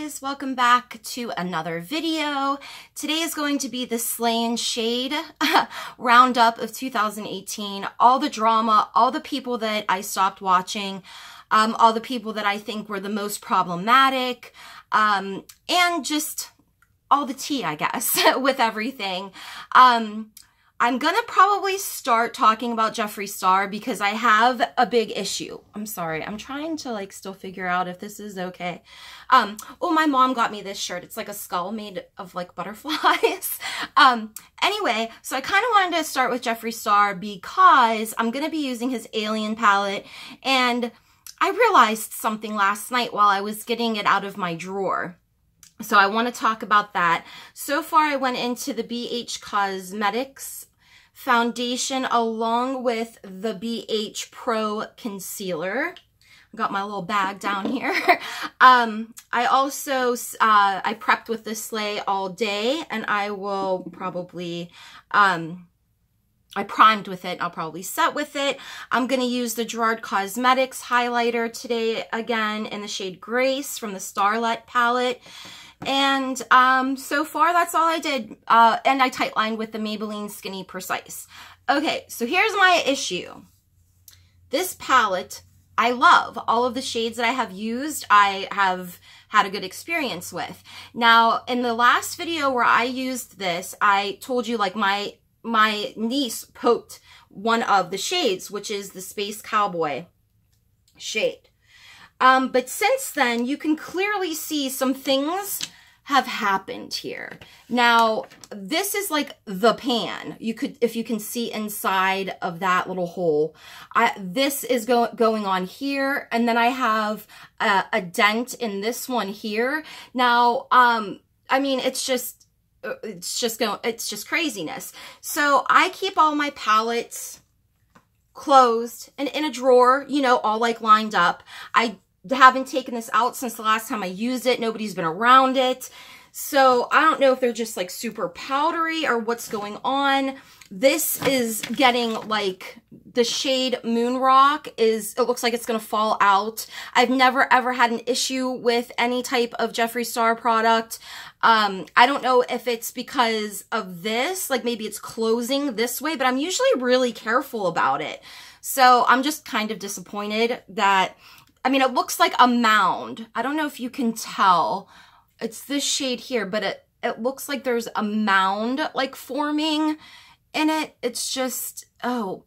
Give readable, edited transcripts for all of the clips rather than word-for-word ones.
guys, welcome back to another video. Today is going to be the Slay and Shade Roundup of 2018. All the drama, all the people that I stopped watching, all the people that I think were the most problematic, and just all the tea, I guess, with everything. I'm gonna probably start talking about Jeffree Star because I have a big issue. I'm sorry, I'm trying to like still figure out if this is okay. Oh, my mom got me this shirt. It's like a skull made of like butterflies. Anyway, so I kind of wanted to start with Jeffree Star because I'm gonna be using his Alien palette, and I realized something last night while I was getting it out of my drawer. So I want to talk about that. So far, I went into the BH Cosmetics foundation along with the BH Pro Concealer. I got my little bag down here. I also, I prepped with the Slay all day, and I will probably, I primed with it. I'll probably set with it. I'm going to use the Gerard Cosmetics highlighter today again in the shade Grace from the Starlet palette. And so far, that's all I did. And I tightlined with the Maybelline Skinny Precise. Okay, so here's my issue. This palette, I love. All of the shades that I have used, I have had a good experience with. Now, in the last video where I used this, I told you like my niece poked one of the shades, which is the Space Cowboy shade. But since then, you can clearly see some things have happened here. Now, this is like the pan. You could, if you can see inside of that little hole, this is going on here. And then I have a dent in this one here. Now, I mean, it's just craziness. So I keep all my palettes closed and in a drawer, you know, all like lined up. I haven't taken this out since the last time I used it. Nobody's been around it. So I don't know if they're just like super powdery or what's going on. This is getting like the shade Moon Rock it looks like it's going to fall out. I've never ever had an issue with any type of Jeffree Star product. I don't know if it's because of this, like maybe it's closing this way, but I'm usually really careful about it. So I'm just kind of disappointed that, I mean, it looks like a mound. I don't know if you can tell. It's this shade here, but it looks like there's a mound like forming in it. It's just, I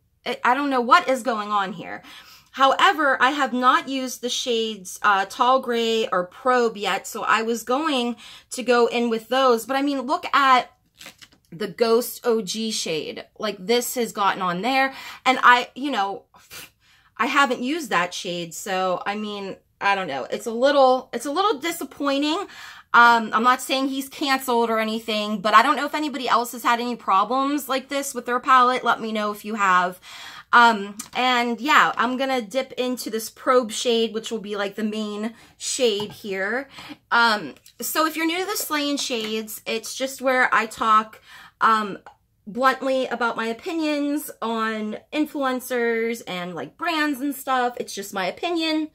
don't know what is going on here. However, I have not used the shades Tall Gray or Probe yet, so I was going to go in with those. But I mean, look at the Ghost OG shade. Like this has gotten on there, and I haven't used that shade, so I mean, I don't know. It's a little disappointing. I'm not saying he's canceled or anything, but I don't know if anybody else has had any problems like this with their palette. Let me know if you have. And yeah, I'm gonna dip into this Probe shade, which will be like the main shade here. So if you're new to the Slay and Shades, it's just where I talk bluntly about my opinions on influencers and like brands and stuff. It's just my opinion.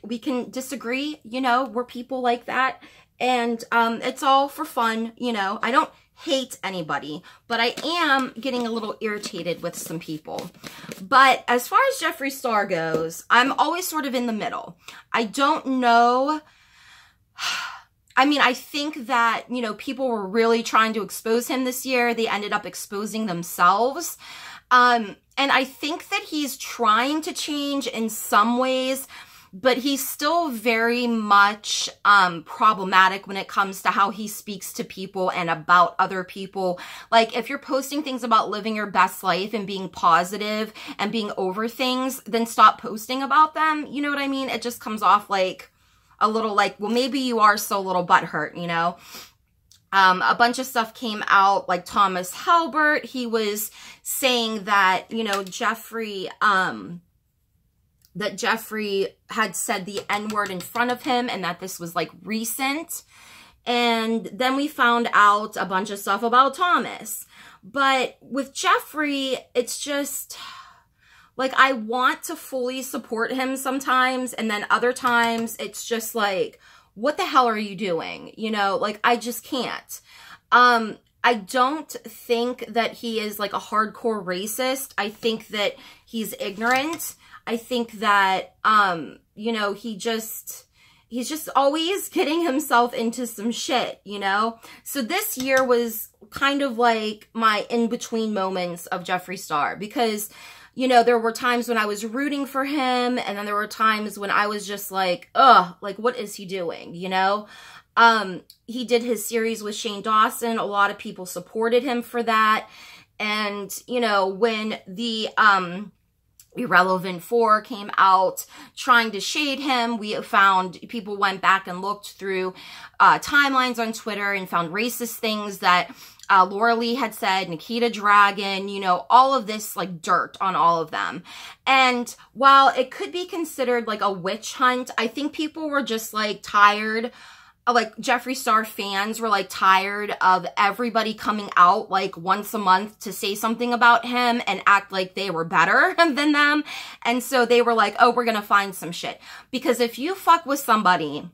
We can disagree, you know, we're people like that. And it's all for fun, you know. I don't hate anybody, but I am getting a little irritated with some people. But as far as Jeffree Star goes, I'm always sort of in the middle. I don't know. I mean, I think that, you know, people were really trying to expose him this year. They ended up exposing themselves. And I think that he's trying to change in some ways, but he's still very much problematic when it comes to how he speaks to people and about other people. Like, if you're posting things about living your best life and being positive and being over things, then stop posting about them. You know what I mean? It just comes off like a little like, well, maybe you are so little butthurt, you know? A bunch of stuff came out, like Thomas Halbert. He was saying that, you know, Jeffree had said the N-word in front of him and that this was like recent. And then we found out a bunch of stuff about Thomas. But with Jeffree, it's just like, I want to fully support him sometimes, and then other times it's just like, what the hell are you doing? You know, like, I just can't. I don't think that he is like a hardcore racist. I think that he's ignorant. I think that, you know, he's just always getting himself into some shit, you know? So this year was kind of like my in-between moments of Jeffree Star, because, you know, there were times when I was rooting for him, and then there were times when I was just like, ugh, like, what is he doing, you know? He did his series with Shane Dawson. A lot of people supported him for that. And, you know, when the, Irrelevant 4 came out trying to shade him, we found, people went back and looked through timelines on Twitter and found racist things that Laura Lee had said, Nikita Dragon, you know, all of this like dirt on all of them. And while it could be considered like a witch hunt, I think people were just like tired, like Jeffree Star fans were like tired of everybody coming out like once a month to say something about him and act like they were better than them. And so they were like, oh, we're going to find some shit. Because if you fuck with somebody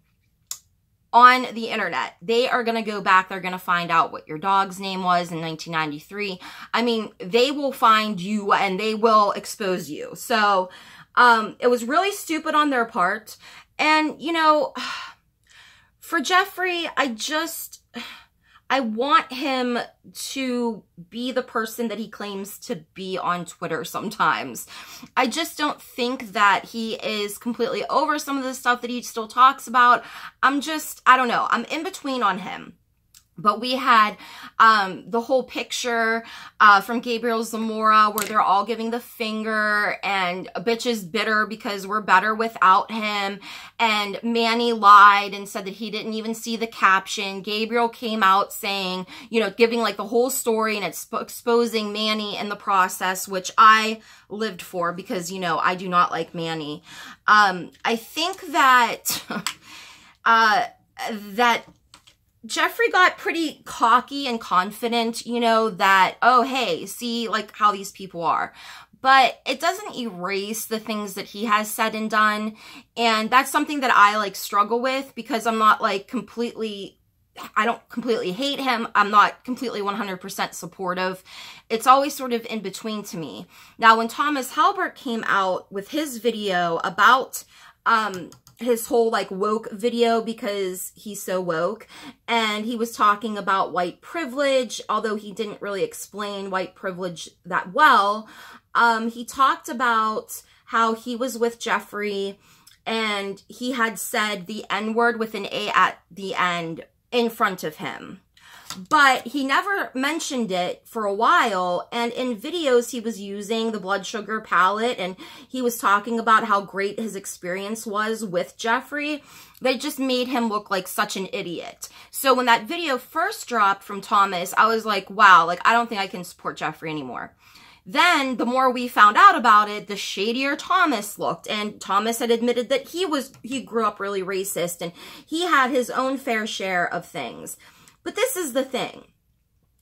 on the internet, they are going to go back. They're going to find out what your dog's name was in 1993. I mean, they will find you and they will expose you. So, it was really stupid on their part. And, you know, for Jeffree, I want him to be the person that he claims to be on Twitter sometimes. I just don't think that he is completely over some of the stuff that he still talks about. I don't know. I'm in between on him. But we had the whole picture from Gabriel Zamora where they're all giving the finger, and a bitch is bitter because we're better without him. And Manny lied and said that he didn't even see the caption. Gabriel came out saying, you know, giving like the whole story and exposing Manny in the process, which I lived for because, you know, I do not like Manny. I think that, that Jeffree got pretty cocky and confident, you know, that, oh, hey, see, like, how these people are. But it doesn't erase the things that he has said and done. And that's something that I, like, struggle with, because I'm not, like, I don't completely hate him. I'm not completely 100% supportive. It's always sort of in between to me. Now, when Thomas Halbert came out with his video about, his whole like woke video, because he's so woke, and he was talking about white privilege, although he didn't really explain white privilege that well. He talked about how he was with Jeffree and he had said the N-word with an A at the end in front of him. But he never mentioned it for a while, and in videos he was using the blood sugar palette, and he was talking about how great his experience was with Jeffree. They just made him look like such an idiot. So when that video first dropped from Thomas, I was like, wow, like, I don't think I can support Jeffree anymore. Then, the more we found out about it, the shadier Thomas looked. And Thomas had admitted that he grew up really racist, and he had his own fair share of things. But this is the thing.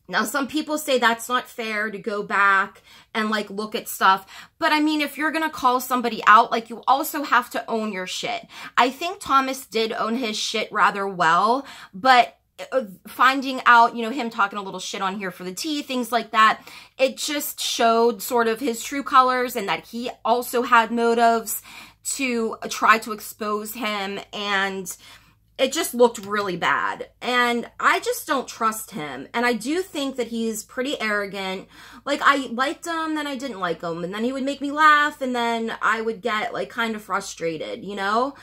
Now, some people say that's not fair to go back and, like, look at stuff. But, I mean, if you're going to call somebody out, like, you also have to own your shit. I think Thomas did own his shit rather well, but finding out, you know, him talking a little shit on Here for the Tea, things like that, it just showed sort of his true colors, and that he also had motives to try to expose him, and it just looked really bad. And I just don't trust him. And I do think that he's pretty arrogant. Like, I liked him, then I didn't like him. And then he would make me laugh, and then I would get, like, kind of frustrated, you know?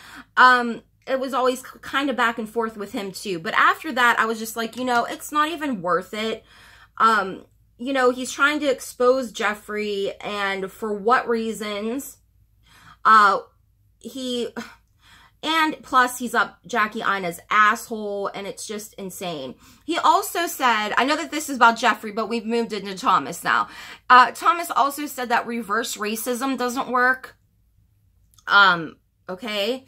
It was always kind of back and forth with him, too. But after that, I was just like, you know, it's not even worth it. You know, he's trying to expose Jeffree, and for what reasons? And plus, he's up Jackie Ina's asshole, and it's just insane. He also said, I know that this is about Jeffree, but we've moved into Thomas now. Thomas also said that reverse racism doesn't work. Okay.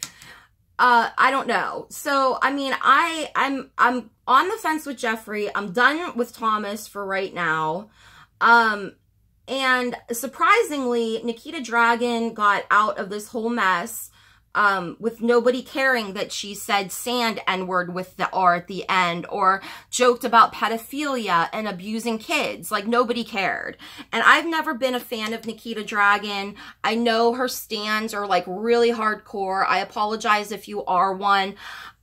I don't know. So, I mean, I'm on the fence with Jeffree. I'm done with Thomas for right now. And surprisingly, Nikita Dragon got out of this whole mess with nobody caring that she said sand N-word with the R at the end, or joked about pedophilia and abusing kids. Like, nobody cared. And I've never been a fan of Nikita Dragun. I know her stands are like really hardcore. I apologize if you are one.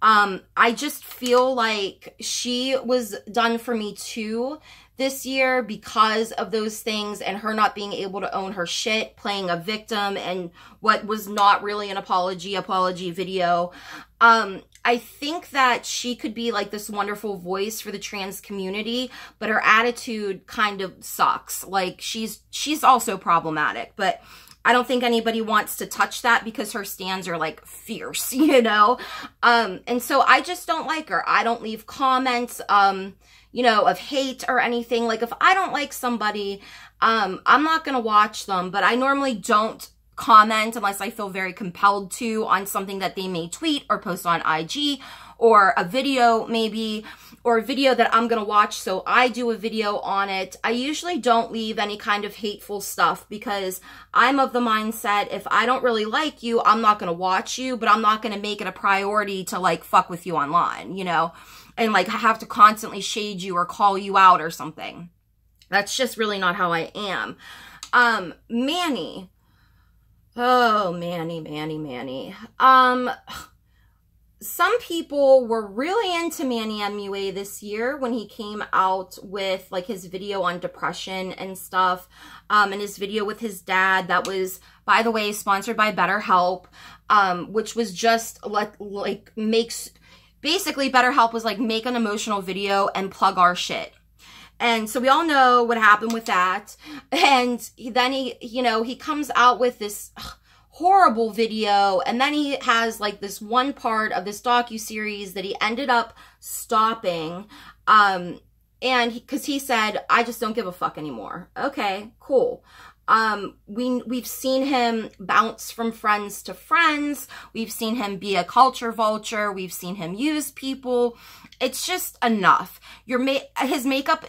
I just feel like she was done for me too this year because of those things, and her not being able to own her shit, playing a victim and what was not really an apology video. I think that she could be like this wonderful voice for the trans community, but her attitude kind of sucks. Like, she's also problematic, but I don't think anybody wants to touch that because her stands are like fierce, you know? And so I just don't like her. I don't leave comments, you know, of hate or anything. Like, if I don't like somebody, I'm not going to watch them, but I normally don't comment unless I feel very compelled to on something that they may tweet or post on IG, or a video maybe, or a video that I'm going to watch, so I do a video on it. I usually don't leave any kind of hateful stuff because I'm of the mindset, if I don't really like you, I'm not going to watch you, but I'm not going to make it a priority to like fuck with you online, you know, and like have to constantly shade you or call you out or something. That's just really not how I am. Manny. Oh, Manny. Some people were really into Manny MUA this year when he came out with like his video on depression and stuff, and his video with his dad that was, by the way, sponsored by BetterHelp, which was just like makes, basically BetterHelp was like, make an emotional video and plug our shit. And so we all know what happened with that. And then he, you know, he comes out with this horrible video, and then he has like this one part of this docuseries that he ended up stopping, and because he said, I just don't give a fuck anymore. Okay, cool. We've seen him bounce from friends to friends. We've seen him be a culture vulture. We've seen him use people. It's just enough. His makeup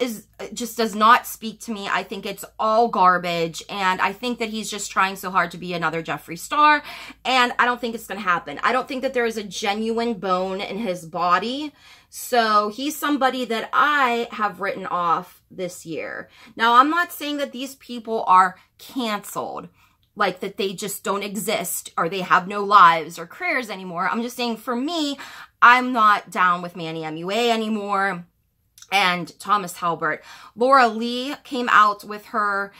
just does not speak to me. I think it's all garbage, and I think that he's just trying so hard to be another Jeffree Star, and I don't think it's going to happen. I don't think that there is a genuine bone in his body, so he's somebody that I have written off this year. Now, I'm not saying that these people are canceled, like that they just don't exist or they have no lives or careers anymore. I'm just saying, for me, I'm not down with Manny MUA anymore. And Thomas Halbert. Laura Lee came out with her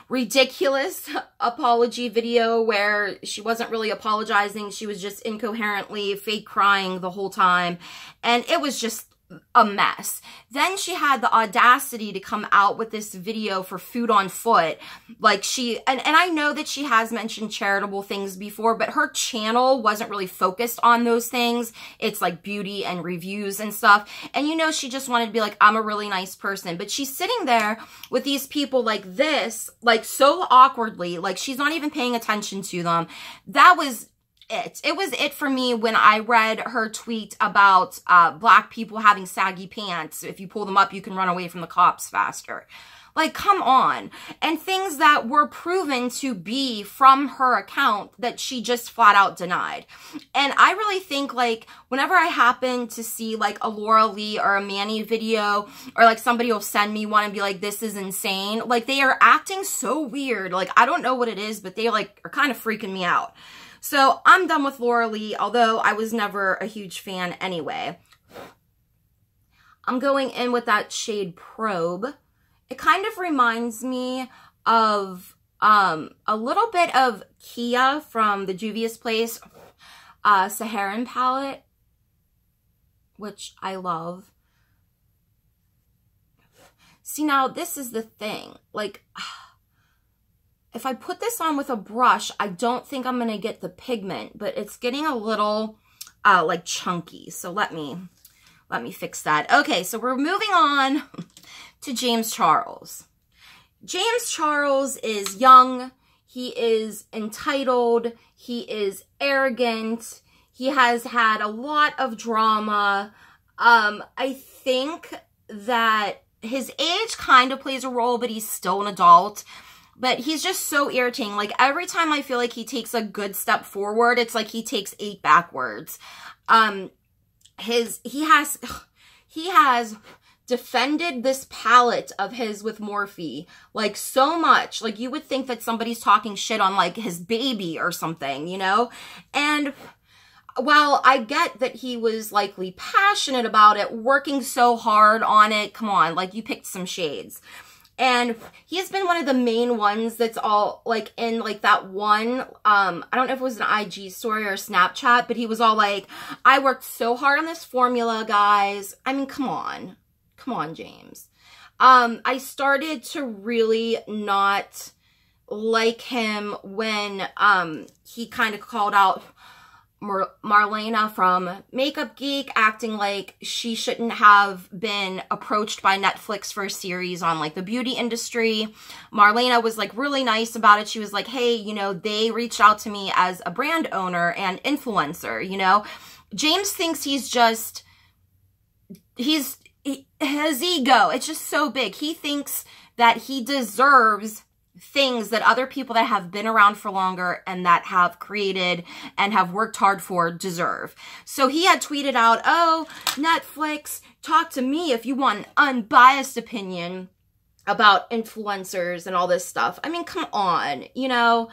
ridiculous apology video where she wasn't really apologizing. She was just incoherently fake crying the whole time. And it was just a mess. Then she had the audacity to come out with this video for Food on Foot. Like, and I know that she has mentioned charitable things before, but her channel wasn't really focused on those things. It's like beauty and reviews and stuff. And you know, she just wanted to be like, I'm a really nice person. But she's sitting there with these people like this, like so awkwardly, like she's not even paying attention to them. That was it. It was it for me when I read her tweet about black people having saggy pants. If you pull them up, you can run away from the cops faster. Like, come on. And things that were proven to be from her account that she just flat out denied. And I really think, like, whenever I happen to see like a Laura Lee or a Manny video, or like somebody will send me one and be like, this is insane. Like, they are acting so weird. Like, I don't know what it is, but they like are kind of freaking me out. So I'm done with Laura Lee, although I was never a huge fan anyway. I'm going in with that shade Probe. It kind of reminds me of a little bit of Kia from the Juvia's Place Saharan palette, which I love. See, now this is the thing. Like, if I put this on with a brush, I don't think I'm going to get the pigment, but it's getting a little like chunky. So let me fix that. Okay, so we're moving on to James Charles. James Charles is young. He is entitled. He is arrogant. He has had a lot of drama. I think that his age kind of plays a role, but he's still an adult. But he's just so irritating. Like, every time I feel like he takes a good step forward, it's like he takes 8 backwards. He has defended this palette of his with Morphe, like, so much. Like, you would think that somebody's talking shit on, like, his baby or something, you know? And while I get that he was likely passionate about it, working so hard on it, come on, like, you picked some shades. And he has been one of the main ones that's all, like, in, like, that one, I don't know if it was an IG story or Snapchat, but he was all like, I worked so hard on this formula, guys. I mean, come on. Come on, James. I started to really not like him when, he kind of called out Marlena from Makeup Geek, acting like she shouldn't have been approached by Netflix for a series on, like, the beauty industry. Marlena was, like, really nice about it. She was like, hey, you know, they reached out to me as a brand owner and influencer, you know. James thinks his ego, it's just so big. He thinks that he deserves things that other people that have been around for longer and that have created and have worked hard for deserve. So he had tweeted out, oh, Netflix, talk to me if you want an unbiased opinion about influencers and all this stuff. I mean, come on, you know.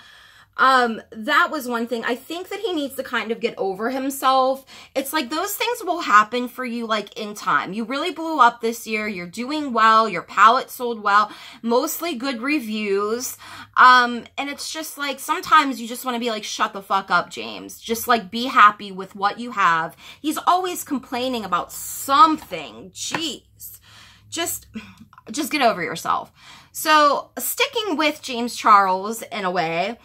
That was one thing. I think that he needs to kind of get over himself. It's like those things will happen for you, like, in time. You really blew up this year. You're doing well. Your palette sold well. Mostly good reviews. And it's just like, sometimes you just want to be like, shut the fuck up, James. Just, like, be happy with what you have. He's always complaining about something. Jeez. Just get over yourself. So, sticking with James Charles in a way,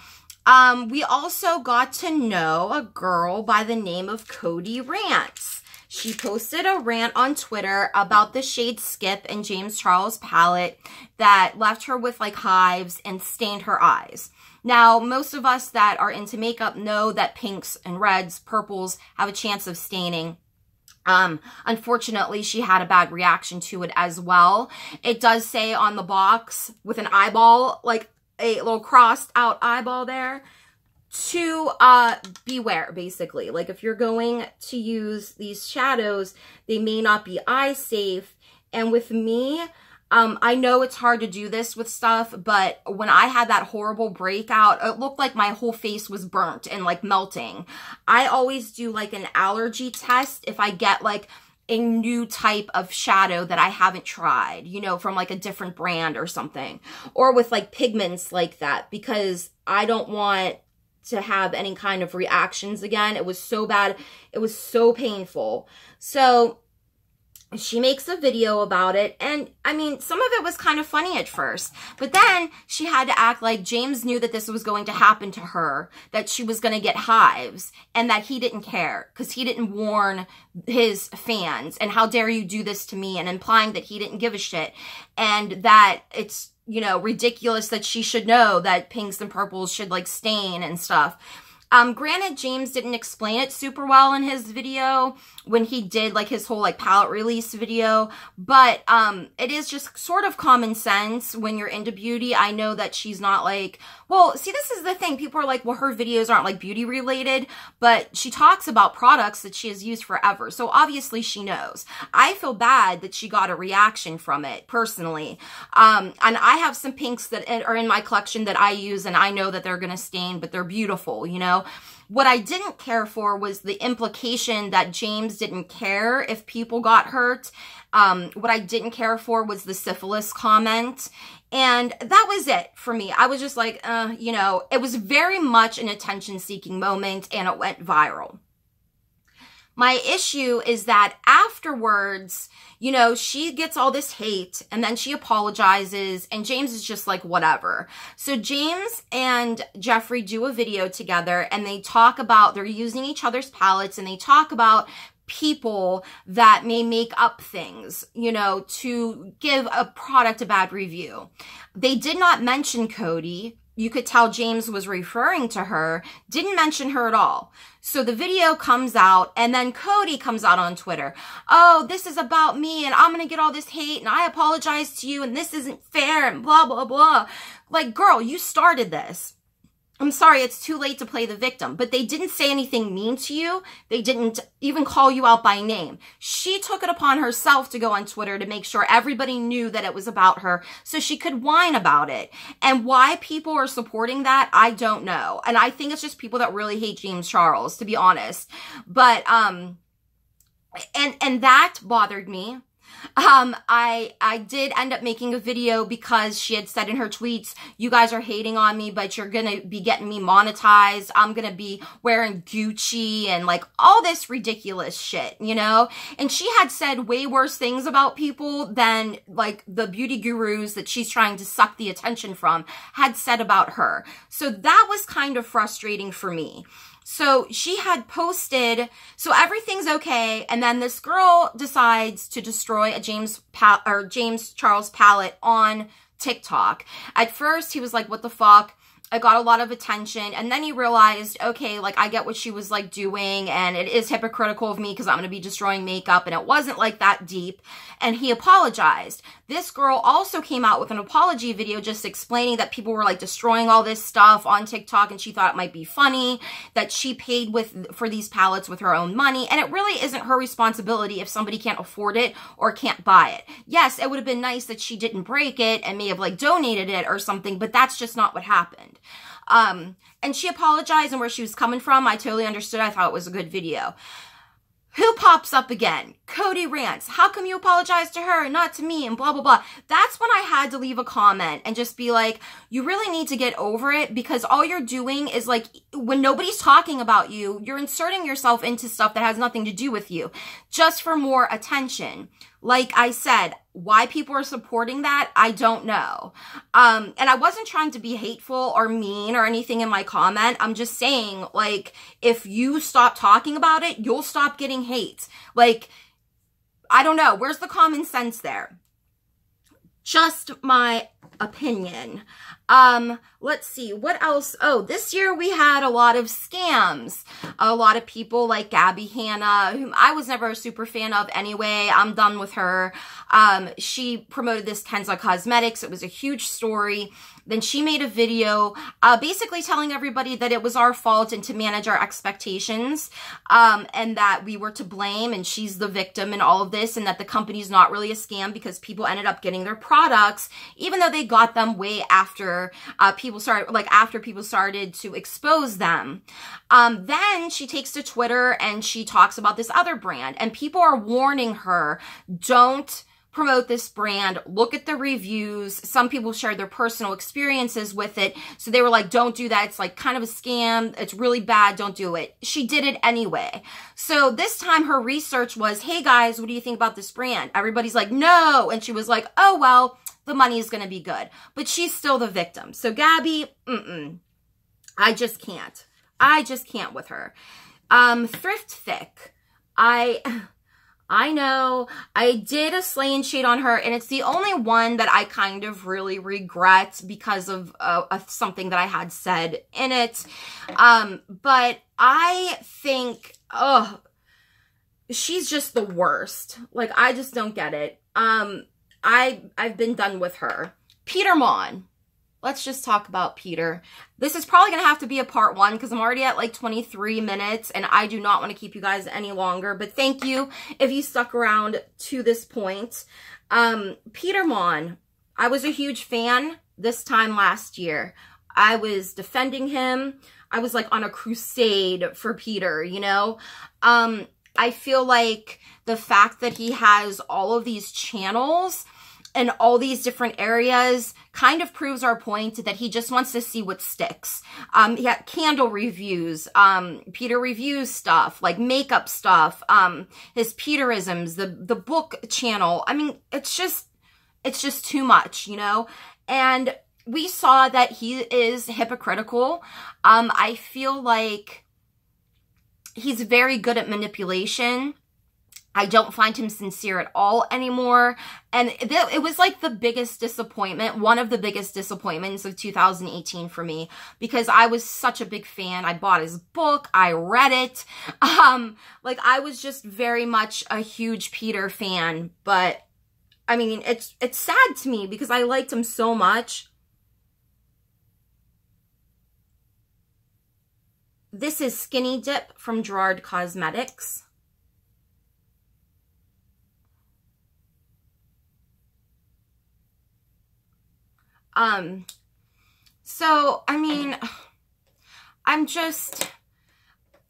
we also got to know a girl by the name of Cody Rants. She posted a rant on Twitter about the shade Skip in James Charles' palette that left her with, like, hives and stained her eyes. Now, most of us that are into makeup know that pinks and reds, purples have a chance of staining. Unfortunately, she had a bad reaction to it as well. It does say on the box with an eyeball, like, a little crossed out eyeball there, to beware, basically. Like, if you're going to use these shadows, they may not be eye safe. And with me, I know it's hard to do this with stuff, but when I had that horrible breakout, it looked like my whole face was burnt and, like, melting. I always do, like, an allergy test if I get, like, a new type of shadow that I haven't tried, you know, from, like, a different brand or something, or with, like, pigments like that, because I don't want to have any kind of reactions again. It was so bad. It was so painful. So she makes a video about it, and I mean, some of it was kind of funny at first, but then she had to act like James knew that this was going to happen to her, that she was going to get hives, and that he didn't care because he didn't warn his fans, and how dare you do this to me, and implying that he didn't give a shit, and that it's, you know, ridiculous that she should know that pinks and purples should, like, stain and stuff. Granted, James didn't explain it super well in his video when he did, like, his whole, like, palette release video, but it is just sort of common sense when you're into beauty. I know that she's not, like, well, see, this is the thing. People are like, well, her videos aren't, like, beauty related, but she talks about products that she has used forever, so obviously she knows. I feel bad that she got a reaction from it, personally, and I have some pinks that are in my collection that I use, and I know that they're gonna stain, but they're beautiful, you know? What I didn't care for was the implication that James didn't care if people got hurt. What I didn't care for was the syphilis comment. And that was it for me. I was just like, you know, it was very much an attention-seeking moment, and it went viral. My issue is that afterwards, you know, she gets all this hate, and then she apologizes, and James is just like, whatever. So James and Jeffree do a video together, and they talk about, they're using each other's palettes, and they talk about people that may make up things, you know, to give a product a bad review. They did not mention Cody. you could tell James was referring to her, didn't mention her at all. So the video comes out, and then Cody comes out on Twitter. Oh, this is about me, and I'm going to get all this hate, and I apologize to you, and this isn't fair, and blah, blah, blah. Like, girl, you started this. I'm sorry, it's too late to play the victim, but they didn't say anything mean to you. They didn't even call you out by name. She took it upon herself to go on Twitter to make sure everybody knew that it was about her so she could whine about it. And why people are supporting that, I don't know. And I think it's just people that really hate James Charles, to be honest. But, and that bothered me. I did end up making a video because she had said in her tweets, you guys are hating on me, but you're gonna be getting me monetized. I'm gonna be wearing Gucci and like all this ridiculous shit, you know? And she had said way worse things about people than like the beauty gurus that she's trying to suck the attention from had said about her. So that was kind of frustrating for me. So she had posted, so everything's okay, and then this girl decides to destroy a James Charles palette on TikTok. At first, he was like, what the fuck? I got a lot of attention, and then he realized, okay, like, I get what she was, like, doing, and it is hypocritical of me because I'm going to be destroying makeup, and it wasn't, like, that deep, and he apologized. This girl also came out with an apology video just explaining that people were, like, destroying all this stuff on TikTok, and she thought it might be funny, that she paid for these palettes with her own money, and it really isn't her responsibility if somebody can't afford it or can't buy it. Yes, it would have been nice that she didn't break it and may have, like, donated it or something, but that's just not what happened. And she apologized, and where she was coming from, I totally understood. I thought it was a good video. Who pops up again? Cody rants. How come you apologize to her and not to me and blah, blah, blah. That's when I had to leave a comment and just be like, you really need to get over it, because all you're doing is like, when nobody's talking about you, you're inserting yourself into stuff that has nothing to do with you just for more attention. Like I said, why people are supporting that, I don't know. And I wasn't trying to be hateful or mean or anything in my comment. I'm just saying, like, if you stop talking about it, you'll stop getting hate. Like, I don't know. Where's the common sense there? Just my opinion. Let's see, what else? Oh, this year we had a lot of scams. A lot of people like Gabby Hanna, whom I was never a super fan of anyway. I'm done with her. She promoted this Kenza Cosmetics. It was a huge story. Then she made a video basically telling everybody that it was our fault and to manage our expectations, and that we were to blame and she's the victim in all of this, and that the company's not really a scam because people ended up getting their products, even though they got them way after people started to expose them. Then she takes to Twitter and she talks about this other brand, and people are warning her, don't promote this brand. Look at the reviews. Some people shared their personal experiences with it. So they were like, don't do that. It's like kind of a scam. It's really bad. Don't do it. She did it anyway. So this time her research was, hey guys, what do you think about this brand? Everybody's like, no. And she was like, oh, well, the money is going to be good. But she's still the victim. So Gabby, I just can't. I just can't with her. Thrift Thick. I know I did a slay and shade on her, and it's the only one that I kind of really regret because of something that I had said in it. But I think, she's just the worst. Like, I just don't get it. I've been done with her. Peter Mon. Let's just talk about Peter. This is probably going to have to be a part 1 because I'm already at like 23 minutes and I do not want to keep you guys any longer. But thank you if you stuck around to this point. Peter Mon, I was a huge fan this time last year. I was defending him. I was like on a crusade for Peter, you know. I feel like the fact that he has all of these channels and all these different areas kind of proves our point that he just wants to see what sticks. He got candle reviews, Peter reviews stuff, like makeup stuff, his Peterisms, the book channel. I mean, it's just too much, you know? And we saw that he is hypocritical. I feel like he's very good at manipulation. I don't find him sincere at all anymore. And it was like the biggest disappointment, one of the biggest disappointments of 2018 for me, because I was such a big fan. I bought his book. I read it. Like, I was just very much a huge Peter fan. But, I mean, it's sad to me because I liked him so much. This is Skinny Dip from Gerard Cosmetics. So, I mean,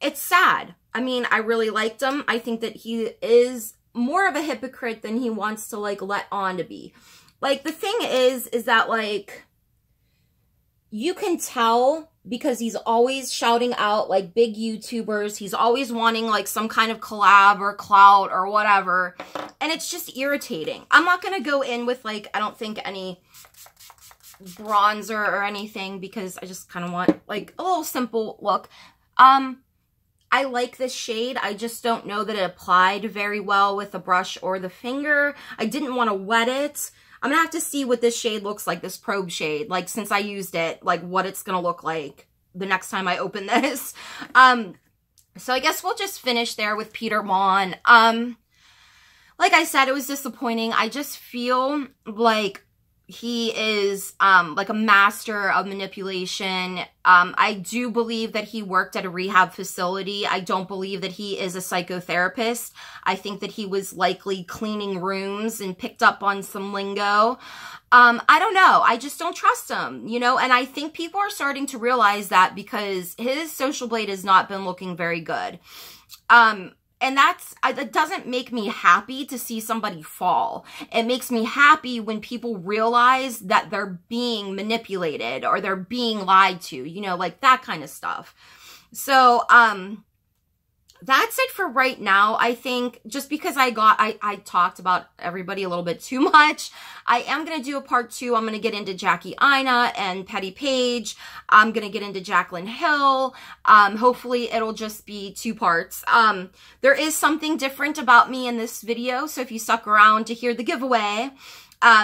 it's sad. I mean, I really liked him. I think that he is more of a hypocrite than he wants to, like, let on to be. Like, the thing is that, like, you can tell because he's always shouting out, like, big YouTubers. He's always wanting, like, some kind of collab or clout or whatever. And it's just irritating. I'm not going to go in with, like, I don't think any bronzer or anything because I just kind of want, like, a little simple look. I like this shade. I just don't know that it applied very well with the brush or the finger. I didn't want to wet it. I'm going to have to see what this shade looks like, this probe shade, like, since I used it, like, what it's going to look like the next time I open this. So I guess we'll just finish there with Peter Mon. Like I said, it was disappointing. I just feel like he is, like, a master of manipulation. I do believe that he worked at a rehab facility. I don't believe that he is a psychotherapist. I think that he was likely cleaning rooms and picked up on some lingo. I don't know. I just don't trust him, you know, and I think people are starting to realize that because his social blade has not been looking very good. And that doesn't make me happy to see somebody fall. It makes me happy when people realize that they're being manipulated or they're being lied to, you know, like that kind of stuff. So, that's it for right now. I think just because I talked about everybody a little bit too much, I am going to do a part 2. I'm going to get into Jackie Ina and Petty Page. I'm going to get into Jaclyn Hill. Hopefully it'll just be 2 parts. There is something different about me in this video. So if you stuck around to hear the giveaway,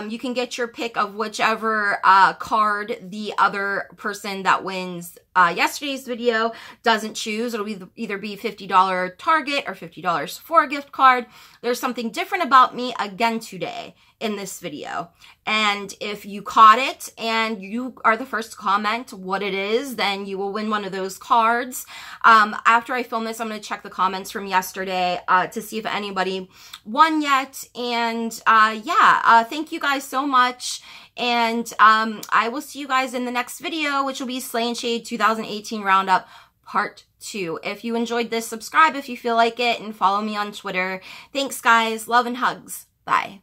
you can get your pick of whichever card the other person that wins yesterday's video doesn't choose. It'll either be $50 Target or $50 Sephora gift card. There's something different about me again today in this video. And if you caught it and you are the first to comment what it is, then you will win one of those cards. After I film this, I'm going to check the comments from yesterday to see if anybody won yet. And yeah, thank you guys so much. And I will see you guys in the next video, which will be Slay and Shade 2018 Roundup Part 2. If you enjoyed this, subscribe if you feel like it, and follow me on Twitter. Thanks, guys. Love and hugs. Bye.